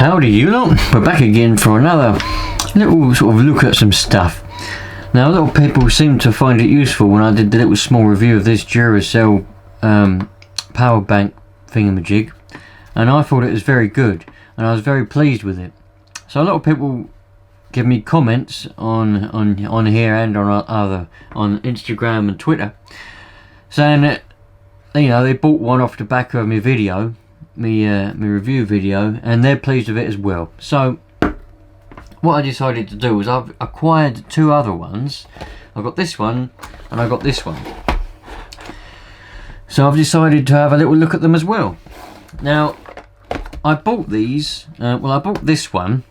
Howdy you lot, we're back again for another little sort of look at some stuff. Now a lot of people seem to find it useful when I did the little small review of this Duracell power bank thingamajig, and I thought it was very good and I was very pleased with it. So a lot of people give me comments on here and on Instagram and Twitter saying that, you know, they bought one off the back of my video, my review video, and they're pleased with it as well. So what I decided to do was I've acquired two other ones. I've got this one and I got this one. So I've decided to have a little look at them as well. Now I bought these, I bought this one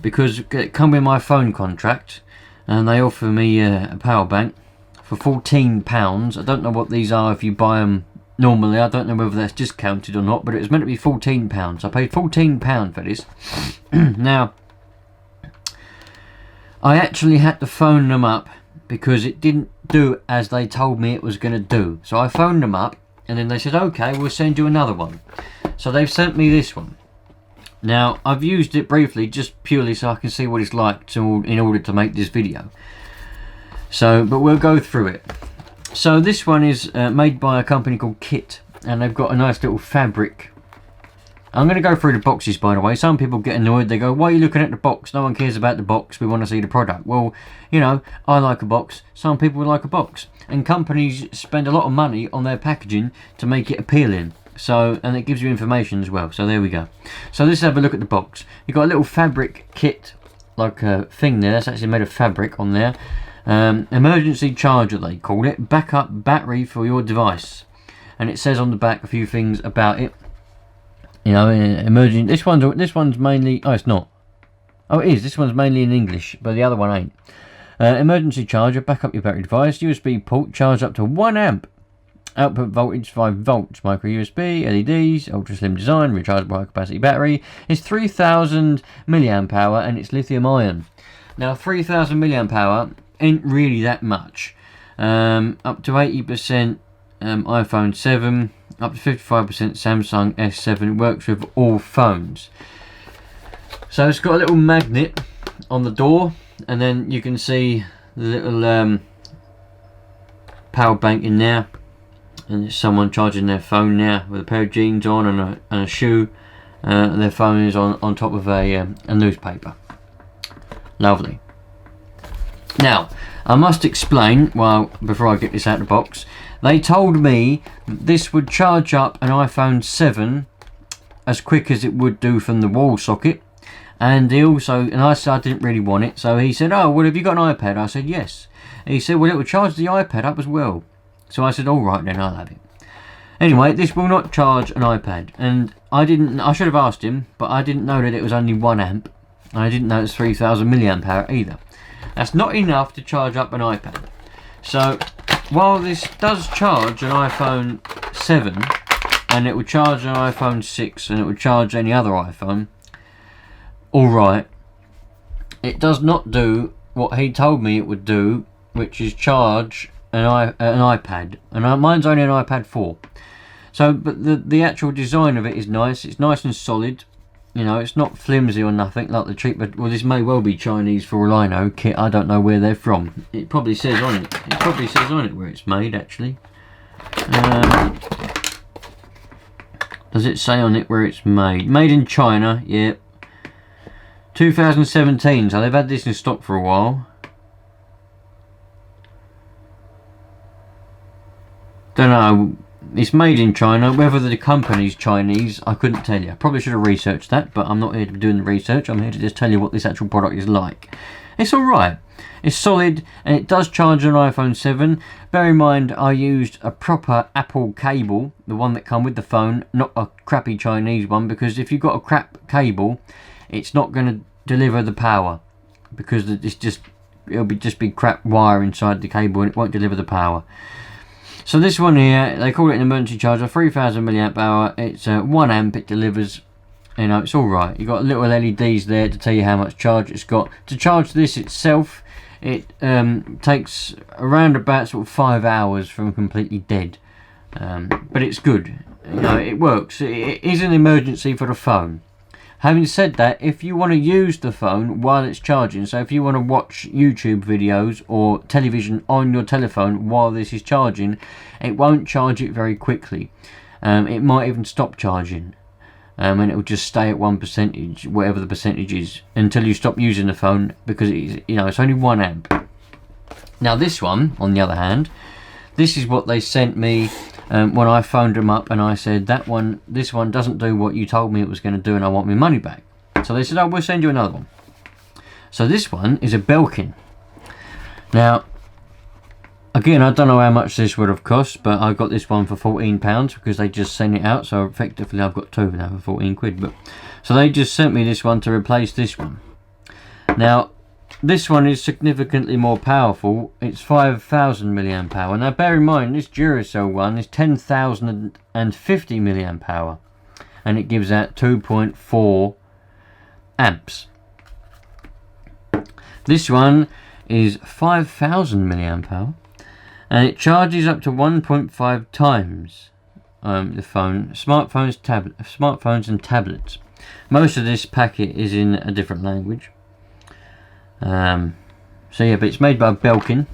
because it come with my phone contract and they offer me a power bank for £14. I don't know what these are if you buy them normally. I don't know whether that's discounted or not, but it was meant to be £14. I paid £14 for this. Now I actually had to phone them up because it didn't do as they told me it was going to do. So I phoned them up and then they said, okay, we'll send you another one. So they've sent me this one. Now I've used it briefly just purely so I can see what it's like in order to make this video. So, but we'll go through it. So this one is made by a company called Kit, and they've got a nice little fabric. I'm going to go through the boxes, by the way. Some people get annoyed. They go, why are you looking at the box? No one cares about the box. We want to see the product. Well, you know, I like a box. Some people like a box. And companies spend a lot of money on their packaging to make it appealing. So, and it gives you information as well. So there we go. So let's have a look at the box. You've got a little fabric kit, like a thing there. That's actually made of fabric on there. Emergency charger, they call it. Backup battery for your device. And it says on the back a few things about it. You know, emerging. This one's mainly. Oh, it's not. Oh, it is. This one's mainly in English, but the other one ain't. Emergency charger. Back up your battery device. USB port. Charge up to 1 amp. Output voltage 5 volts. Micro USB. LEDs. Ultra slim design. Rechargeable high capacity battery. It's 3000 milliamp hour and it's lithium ion. Now 3000 milliamp hour ain't really that much. Up to 80% iPhone 7. Up to 55% Samsung S7. Works with all phones. So it's got a little magnet on the door, and then you can see the little power bank in there, and there's someone charging their phone now with a pair of jeans on and a shoe, and their phone is on top of a newspaper. Lovely. Now I must explain, well, before I get this out of the box, they told me this would charge up an iPhone 7 as quick as it would do from the wall socket. And he also, and I said I didn't really want it, so he said, oh, well, have you got an iPad? I said, yes. He said, well, it would charge the iPad up as well. So I said, all right, then I'll have it. Anyway, this will not charge an iPad. And I should have asked him, but I didn't know that it was only 1 amp. And I didn't know it was 3000 milliamp hour either. That's not enough to charge up an iPad. So while this does charge an iPhone 7, and it would charge an iPhone 6, and it would charge any other iPhone, alright, it does not do what he told me it would do, which is charge an iPad. And mine's only an iPad 4. So, but the actual design of it is nice. It's nice and solid. You know, it's not flimsy or nothing like the cheap. But well, this may well be Chinese for all I know. Kit, I don't know where they're from. It probably says on it. It probably says on it where it's made. Actually, does it say on it where it's made? Made in China. Yep. 2017. So they've had this in stock for a while. Don't know. It's made in China. Whether the company's Chinese, I couldn't tell you. I probably should have researched that, but I'm not here to be doing the research. I'm here to just tell you what this actual product is like. It's alright. It's solid, and it does charge an iPhone 7. Bear in mind, I used a proper Apple cable, the one that come with the phone, not a crappy Chinese one, because if you've got a crap cable, it's not going to deliver the power, because it'll just be crap wire inside the cable, and it won't deliver the power. So this one here, they call it an emergency charger, 3000 milliamp hour. It's 1 amp it delivers. You know, it's alright. You've got little LEDs there to tell you how much charge it's got. To charge this itself, it takes around about sort of 5 hours from completely dead. But it's good. You know, it works. It is an emergency for the phone. Having said that, if you want to use the phone while it's charging, so if you want to watch YouTube videos or television on your telephone while this is charging, it won't charge it very quickly. It might even stop charging, and it will just stay at 1%, whatever the percentage is, until you stop using the phone, because it's only 1 amp. Now this one, on the other hand, this is what they sent me when I phoned them up and I said this one doesn't do what you told me it was going to do, and I want my money back. So they said, oh, we'll send you another one. So this one is a Belkin. Now, again, I don't know how much this would have cost, but I got this one for £14 because they just sent it out. So effectively, I've got two now for 14 quid. But so they just sent me this one to replace this one. Now, this one is significantly more powerful. It's 5,000 milliamp hour. Now, bear in mind, this Duracell one is 10,050 milliamp hour, and it gives out 2.4 amps. This one is 5,000 milliamp hour, and it charges up to 1.5 times the phone, smartphones and tablets. Most of this packet is in a different language. So yeah, but it's made by Belkin.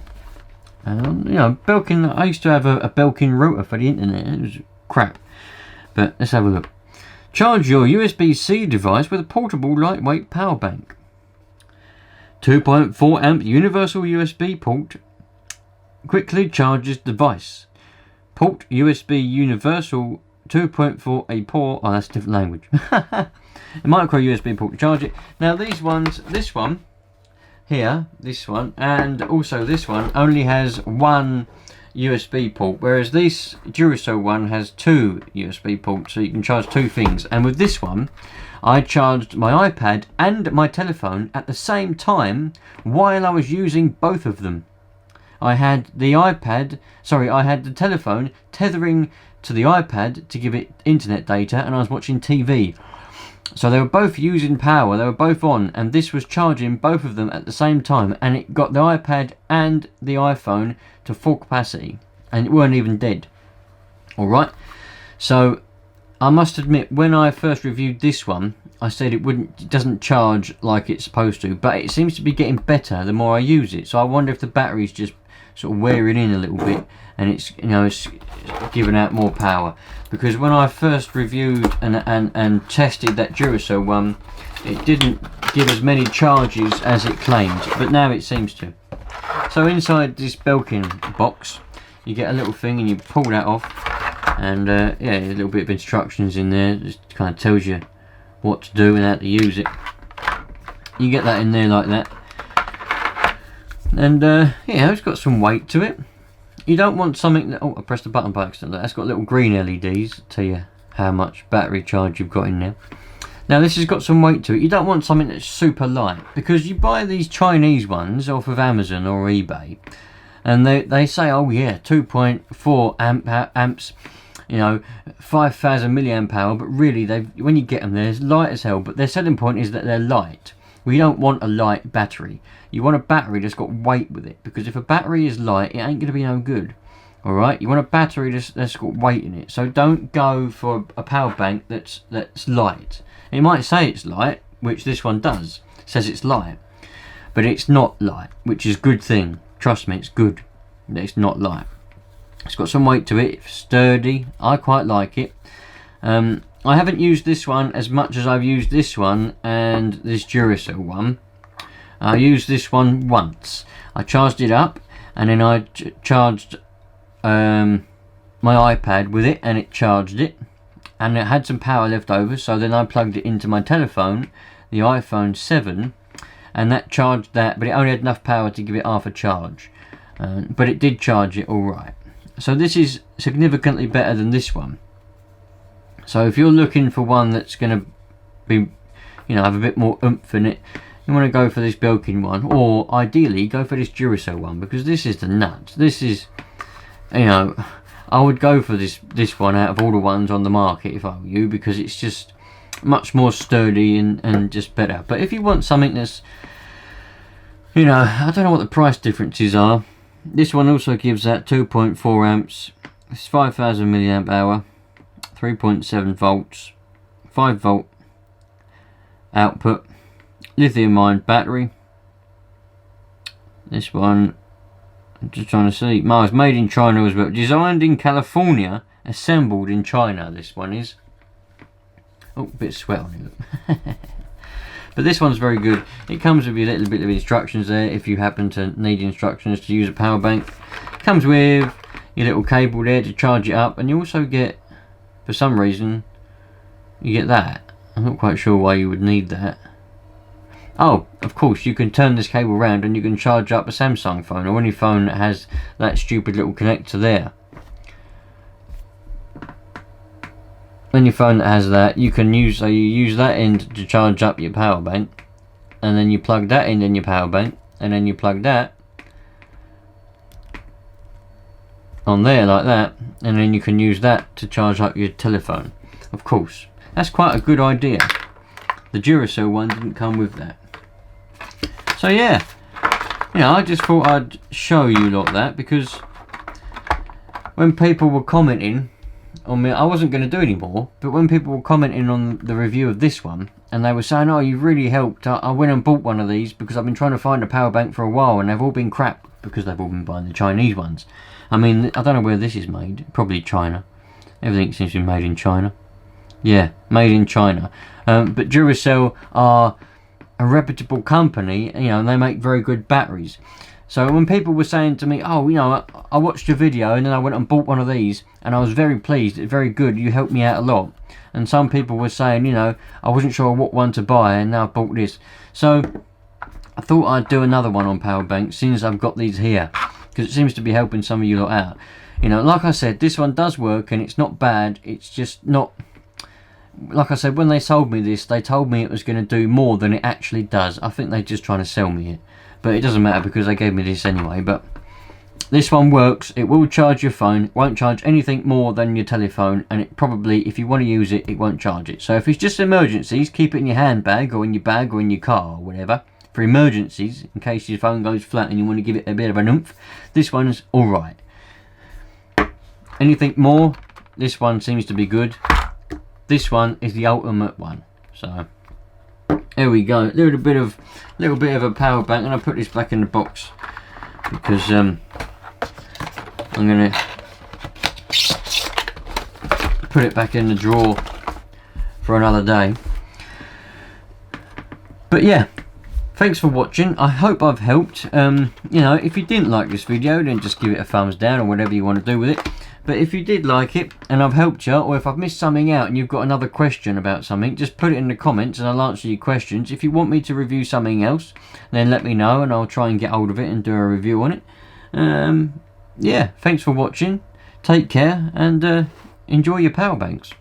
Belkin. I used to have a Belkin router for the internet. It was crap. But let's have a look. Charge your USB-C device with a portable, lightweight power bank. 2.4 amp universal USB port. Quickly charges device. Port USB universal 2.4 a port. Oh, that's a different language. A micro USB port to charge it. Now these ones, this one here, this one, and also this one only has one USB port, whereas this Duracell one has two USB ports, so you can charge two things. And with this one, I charged my iPad and my telephone at the same time while I was using both of them. I had the telephone tethering to the iPad to give it internet data, and I was watching TV. So they were both using power, they were both on, and this was charging both of them at the same time, and it got the iPad and the iPhone to full capacity, and it weren't even dead. Alright, so I must admit, when I first reviewed this one, I said it doesn't charge like it's supposed to, but it seems to be getting better the more I use it. So I wonder if the battery's just sort of wearing in a little bit, and it's giving out more power. Because when I first reviewed and tested that Duracell one, it didn't give as many charges as it claimed, but now it seems to. So inside this Belkin box, you get a little thing, and you pull that off, and yeah, a little bit of instructions in there. Just kind of tells you what to do and how to use it. You get that in there like that, and yeah, it's got some weight to it. You don't want something that, oh, I pressed the button by accident. That's got little green LEDs to tell you how much battery charge you've got in there. Now this has got some weight to it. You don't want something that's super light, because you buy these Chinese ones off of Amazon or eBay, and they say, oh yeah, 2.4 amps, 5,000 milliamp hour, but really when you get them, they're light as hell. But their selling point is that they're light. We don't want a light battery. You want a battery that's got weight with it, because if a battery is light, it ain't going to be no good. Alright, you want a battery that's got weight in it. So don't go for a power bank that's light. It might say it's light, which this one does. It says it's light, but it's not light, which is a good thing. Trust me, it's good that it's not light. It's got some weight to it. It's sturdy. I quite like it. I haven't used this one as much as I've used this one and this Duracell one. I used this one once. I charged it up, and then I charged my iPad with it, and it charged it, and it had some power left over, so then I plugged it into my telephone, the iPhone 7, and that charged that, but it only had enough power to give it half a charge, but it did charge it alright. So this is significantly better than this one. So if you're looking for one that's going to be, have a bit more oomph in it, you want to go for this Belkin one, or ideally go for this Duracell one, because this is the nuts. This is, I would go for this one out of all the ones on the market if I were you, because it's just much more sturdy and just better. But if you want something that's, I don't know what the price differences are. This one also gives that 2.4 amps. It's 5,000 milliamp hour, 3.7 volts, 5 volt, output. Lithium ion battery. This one, I'm just trying to see. It's made in China as well. Designed in California, assembled in China. This one is. Oh, a bit of sweat on it. But this one's very good. It comes with a little bit of instructions there if you happen to need instructions to use a power bank. It comes with your little cable there to charge it up, and you also get, for some reason, you get that. I'm not quite sure why you would need that. Oh, of course, you can turn this cable around and you can charge up a Samsung phone or any phone that has that stupid little connector there. Any phone that has that, you can use, so you use that end to charge up your power bank, and then you plug that end in your power bank, and then you plug that on there like that, and then you can use that to charge up your telephone. Of course, that's quite a good idea. The Duracell one didn't come with that. So yeah, you know, I just thought I'd show you lot that, because when people were commenting on me, I wasn't going to do any more, but when people were commenting on the review of this one, and they were saying, oh, you've really helped, I went and bought one of these because I've been trying to find a power bank for a while, and they've all been crap, because they've all been buying the Chinese ones. I mean, I don't know where this is made, probably China. Everything seems to be made in China. Yeah, made in China. But Duracell are a reputable company, you know, and they make very good batteries. So when people were saying to me, oh, you know, I watched your video and then I went and bought one of these and I was very pleased, it's very good, you helped me out a lot. And some people were saying, you know, I wasn't sure what one to buy and now I've bought this. So I thought I'd do another one on power banks since I've got these here, because it seems to be helping some of you lot out. You know, like I said, this one does work and it's not bad, it's just not... Like I said, when they sold me this, they told me it was going to do more than it actually does. I think they're just trying to sell me it. But it doesn't matter because they gave me this anyway. But this one works. It will charge your phone. It won't charge anything more than your telephone. And it probably, if you want to use it, it won't charge it. So if it's just emergencies, keep it in your handbag or in your bag or in your car or whatever. For emergencies, in case your phone goes flat and you want to give it a bit of an oomph, this one's alright. Anything more, this one seems to be good. This one is the ultimate one. So there we go. Little bit of a power bank, and I'll put this back in the box because I'm gonna put it back in the drawer for another day. But yeah, thanks for watching. I hope I've helped. You know, if you didn't like this video, then just give it a thumbs down or whatever you want to do with it. But if you did like it and I've helped you, or if I've missed something out and you've got another question about something, just put it in the comments and I'll answer your questions. If you want me to review something else, then let me know and I'll try and get hold of it and do a review on it. Yeah, thanks for watching. Take care and enjoy your power banks.